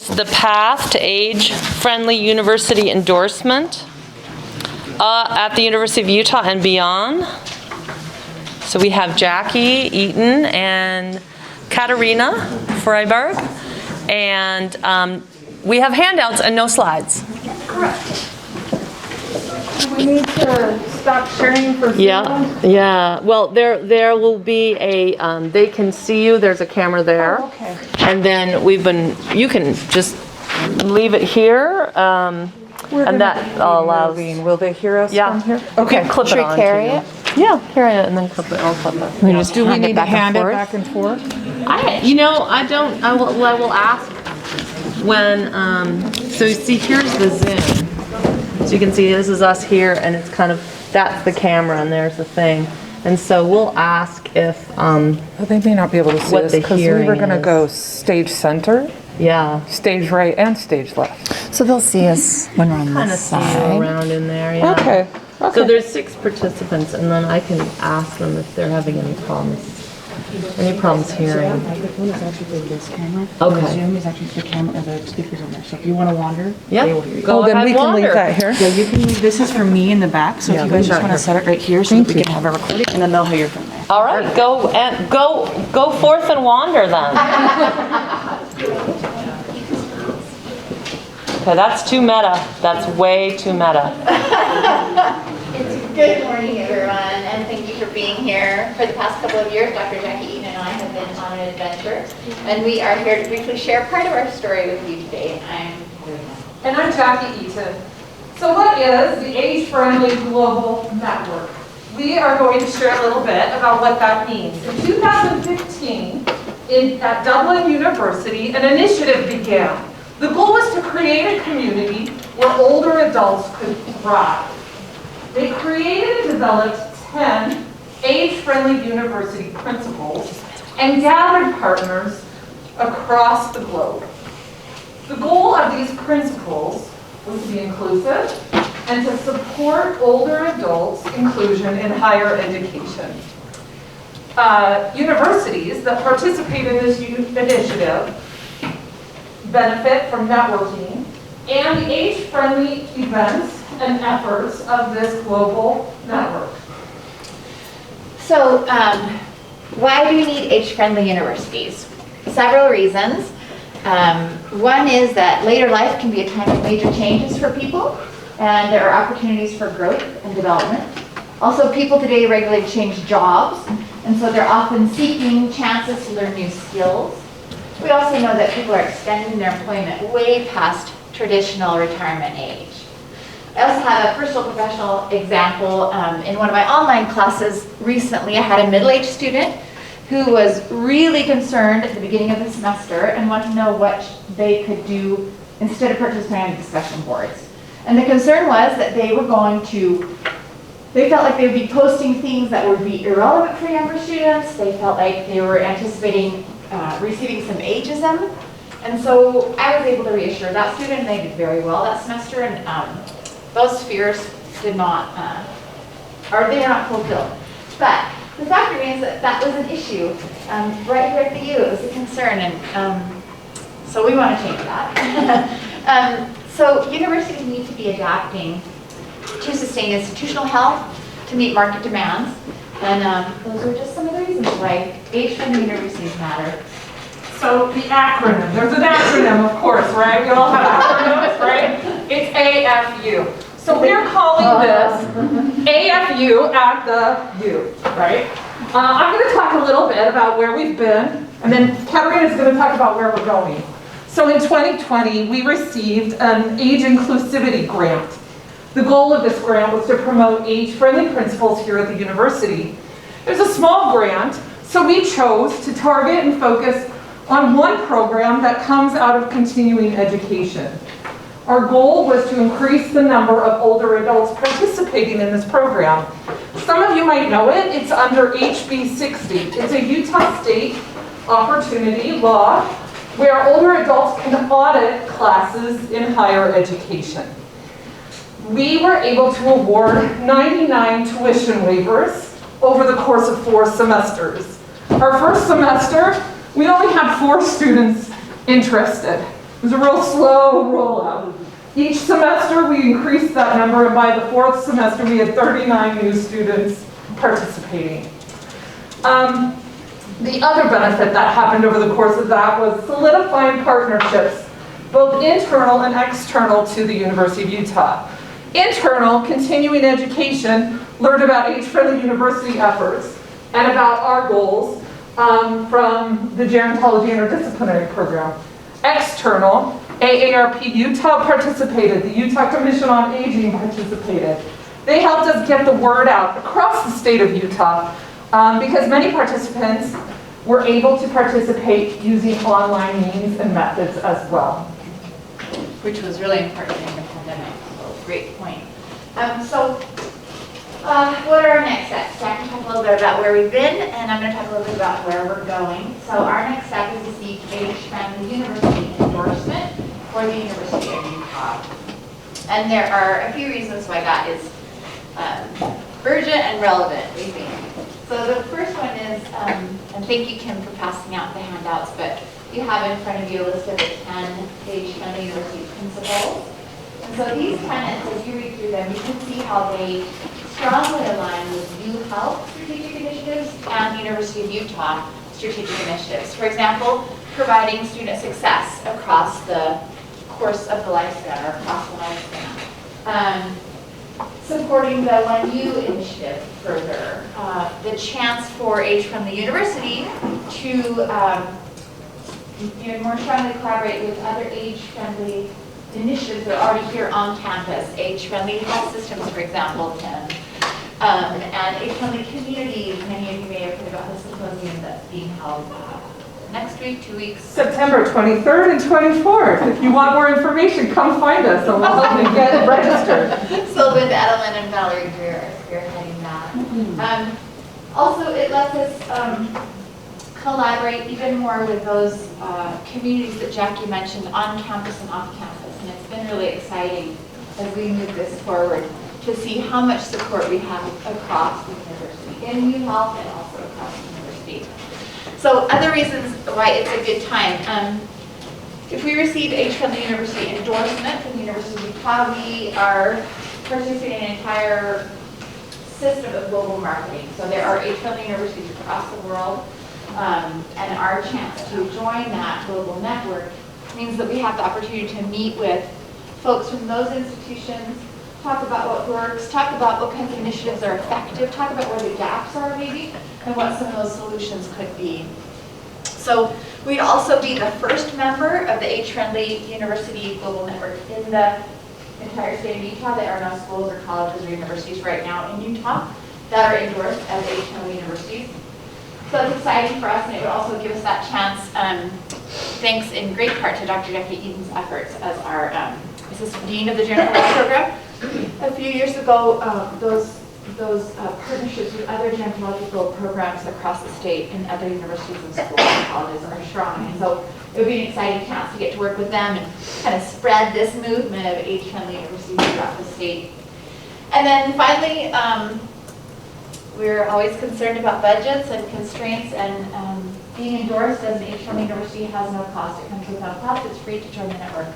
The path to age-friendly university endorsement at the University of Utah and beyond. So we have Jackie, Eaton, and Katarina, Friberg. And we have handouts and no slides. Correct. Do we need to stop sharing for Zoom? Yeah. Well, there will be a, they can see you, there's a camera there. Oh, okay. And then you can just leave it here. And that allows. Will they hear us from here? Okay. Clip it on. Carry it? Yeah, carry it and then clip it. I'll clip it. Do we need to hand it back and forth? I will ask when, so you see, here's the Zoom. So you can see this is us here, and it's kind of, that's the camera, and there's the thing. And so we'll ask if, They may not be able to see what us the because we hearing were going to is. go stage center, yeah. stage right, and stage left. So they'll see us when we're on Kind this of see you side. around in there, yeah. Okay. So there's 6 participants, and then I can ask them if they're having any problems hearing. That microphone is actually for this camera. Okay. The Zoom is actually for the camera, the speakers on there. So if you want to wander, Yeah. they will hear you. Go Then ahead, we can wander. leave that here. Yeah, you can leave. This is for me in the back. So Yeah, if you guys leave just that want to set it right here so that we can have a recording, and then they'll hear you from there. All right, go forth and wander then. Okay, that's too meta. That's way too meta. Good morning, everyone, and thank you for being here. For the past couple of years, Dr. Jackie Eaton and I have been on an adventure, and we are here to briefly share part of our story with you today. And I'm Jackie Eaton. So what is the Age-Friendly Global Network? We are going to share a little bit about what that means. In 2015, at Dublin University, an initiative began. The goal was to create a community where older adults could thrive. They created and developed 10 age-friendly university principles and gathered partners across the globe. The goal of these principles was to be inclusive and to support older adults' inclusion in higher education. Universities that participate in this initiative benefit from networking and the age-friendly events and efforts of this global network. So, why do we need age-friendly universities? Several reasons. One is that later life can be a time of major changes for people, and there are opportunities for growth and development. Also, people today regularly change jobs, and so they're often seeking chances to learn new skills. We also know that people are extending their employment way past traditional retirement age. I also have a personal professional example. In one of my online classes recently, I had a middle-aged student who was really concerned at the beginning of the semester and wanted to know what they could do instead of participating in discussion boards. And the concern was that they felt like they would be posting things that would be irrelevant for younger students. They felt like they were anticipating receiving some ageism. And so I was able to reassure that student, and they did very well that semester, and those fears they are not fulfilled. But the fact remains that that was an issue right here at the U. It was a concern, and so we want to change that. So universities need to be adapting to sustain institutional health, to meet market demands, and those are just some of the reasons why age-friendly universities matter. So the acronym, there's an acronym, of course, right? We all have acronyms, right? It's AFU. So we're calling this AFU at the U, right? I'm going to talk a little bit about where we've been, and then Katarina is going to talk about where we're going. So in 2020, we received an age inclusivity grant. The goal of this grant was to promote age-friendly principles here at the university. There's a small grant, so we chose to target and focus on one program that comes out of continuing education. Our goal was to increase the number of older adults participating in this program. Some of you might know it. It's under HB 60. It's a Utah State opportunity law where older adults can audit classes in higher education. We were able to award 99 tuition waivers over the course of 4 semesters. Our first semester, we only had 4 students interested. It was a real slow rollout. Each semester we increased that number, and by the 4th semester we had 39 new students participating. The other benefit that happened over the course of that was solidifying partnerships, both internal and external to the University of Utah. Internal, continuing education, learned about age-friendly university efforts and about our goals from the gerontology interdisciplinary program. External, AARP Utah participated, the Utah Commission on Aging participated. They helped us get the word out across the state of Utah because many participants were able to participate using online means and methods as well. Which was really important in the pandemic, so great point. What are our next steps? Jack can talk a little bit about where we've been, and I'm going to talk a little bit about where we're going. So our next step is to seek age-friendly university endorsement for the University of Utah. And there are a few reasons why that is urgent and relevant, we think. So the first one is, and thank you, Kim, for passing out the handouts, but you have in front of you a list of the 10 age-friendly university principles. And so these tenets, as you read through them, you can see how they strongly align with U Health strategic initiatives and the University of Utah strategic initiatives. For example, providing student success across the course of the lifespan or across the lifespan. Supporting the 1U initiative further. The chance for age-friendly university to more strongly collaborate with other age-friendly initiatives that are already here on campus. Age-friendly health systems, for example, Tim. And age-friendly communities. Many of you may have heard about the symposium that's being held next week, 2 weeks. September 23rd and 24th. If you want more information, come find us and we'll help you get registered. So Linda Edelman and Valerie Greer are spearheading that. Also, it lets us collaborate even more with those communities that Jackie mentioned on campus and off campus. And it's been really exciting as we move this forward to see how much support we have across the university, in U Health and also across the university. So other reasons why it's a good time. If we receive age-friendly university endorsement from the University of Utah, we are participating in an entire system of global marketing. So there are age-friendly universities across the world, and our chance to join that global network means that we have the opportunity to meet with folks from those institutions, talk about what works, talk about what kinds of initiatives are effective, talk about where the gaps are maybe, and what some of those solutions could be. So we'd also be the first member of the age-friendly university global network in the entire state of Utah. There are no schools or colleges or universities right now in Utah that are endorsed as age-friendly universities. So it's exciting for us, and it would also give us that chance, thanks in great part to Dr. Jackie Eaton's efforts as our Assistant Dean of the Gerontology Program. A few years ago, those partnerships with other gerontological programs across the state and other universities and schools and colleges are strong. And so it would be an exciting chance to get to work with them and kind of spread this movement of age-friendly universities throughout the state. And then finally, we're always concerned about budgets and constraints, and being endorsed as an age-friendly university has no cost. It comes with no cost. It's free to join the network.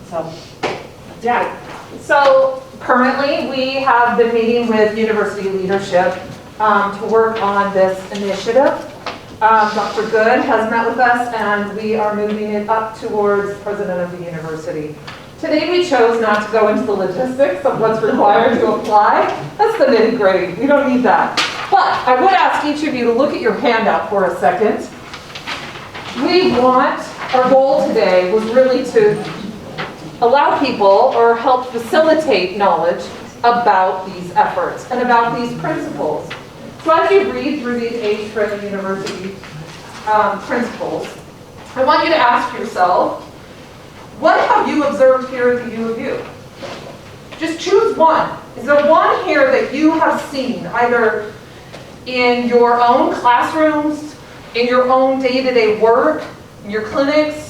So, Yeah. So currently we have been meeting with university leadership to work on this initiative. Dr. Good has met with us, and we are moving it up towards president of the university. Today we chose not to go into the logistics of what's required to apply. That's the nitty-gritty. We don't need that. But I would ask each of you to look at your handout for a second. Our goal today was really to allow people or help facilitate knowledge about these efforts and about these principles. So as you read through these age-friendly university principles, I want you to ask yourself, what have you observed here at the U of U? Just choose one. Is there one here that you have seen, either in your own classrooms, in your own day-to-day work, in your clinics?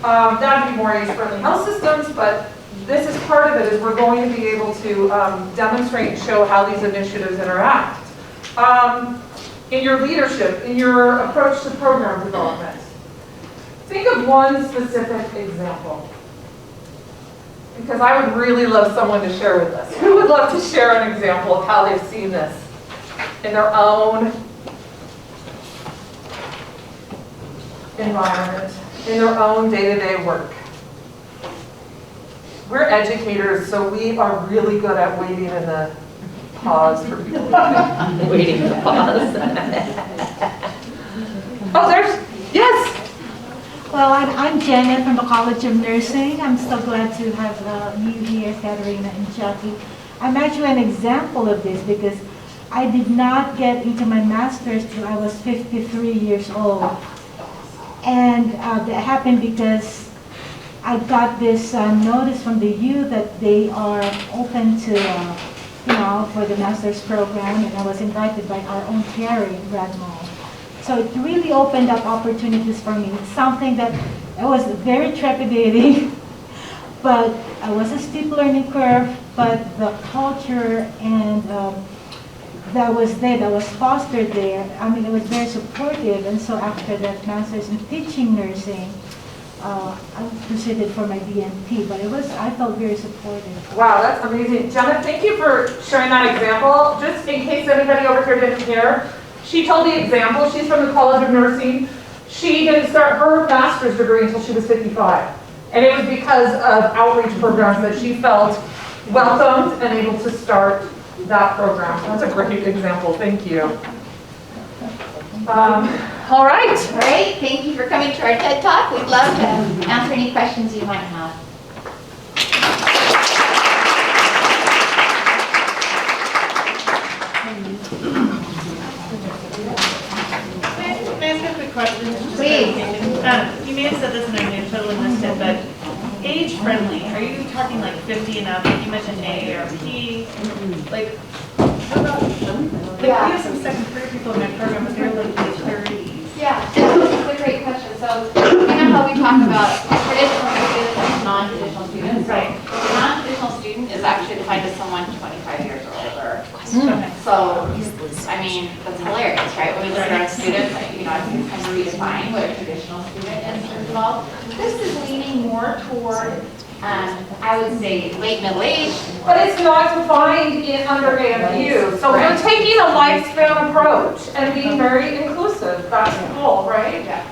That would be more age-friendly health systems, but this is part of it, is we're going to be able to demonstrate and show how these initiatives interact. In your leadership, in your approach to program development. Think of one specific example. Because I would really love someone to share with us. Who would love to share an example of how they've seen this in their own environment, in their own day-to-day work? We're educators, so we are really good at waiting in the pause for people. Waiting to pause. Oh, there's, yes. Well, I'm Janet from the College of Nursing. I'm so glad to have you here, Katarina and Jackie. I'm actually an example of this because I did not get into my master's till I was 53 years old. And that happened because I got this notice from the U that they are open to, for the master's program, and I was invited by our own Carrie Radmall. So it really opened up opportunities for me. It's something that it was very trepidating, but I was a steep learning curve, but the culture and that was fostered there, it was very supportive. And so after that master's in teaching nursing, I proceeded for my DNP, but I felt very supportive. Wow, that's amazing. Jenna, thank you for sharing that example. Just in case anybody over here didn't hear, she told the example. She's from the College of Nursing. She didn't start her master's degree until she was 55. And it was because of outreach programs that she felt welcomed and able to start that program. That's a great example. Thank you. All right. All right, thank you for coming to our TED Talk. We'd love to answer any questions you might have. Can I ask a quick question? Please. You may have said this and I may have totally missed it, but age friendly, are you talking like 50 and up? Like you mentioned AARP, like, what about, we have some second career people in my program, but they're like in their 30s. Yeah, that's a great question. So, you know how we talk about traditional students and non-traditional students? Right. The non-traditional student is actually defined as someone 25 years or older. Okay. So, that's hilarious, right? When we look at our students, I think kind of redefine what a traditional student is first of all. This is leaning more toward, I would say, late middle age. But it's not defined under AFU. So we're taking a lifespan approach and being very inclusive. That's cool, right? Yeah.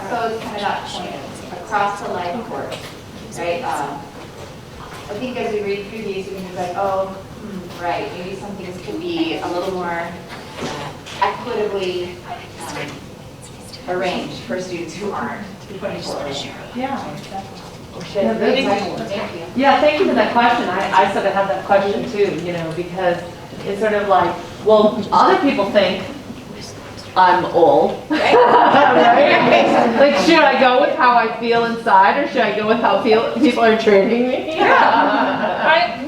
So it's kind of that point across the life course, right? I think as we read through these, we can be like, oh, right, maybe some things could be a little more equitably arranged for students who aren't 24. Yeah. Thank you. Yeah, thank you for that question. I sort of had that question too, because it's sort of like, well, other people think I'm old. Right? Like, should I go with how I feel inside or should I go with how people are treating me? Yeah.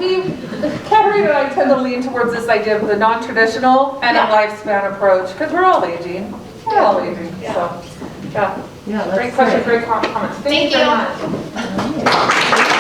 Katarina and I tend to lean towards this idea of the non-traditional and a lifespan approach because we're all aging. We're all aging. So, yeah. Great question, great comments. Thank you very much.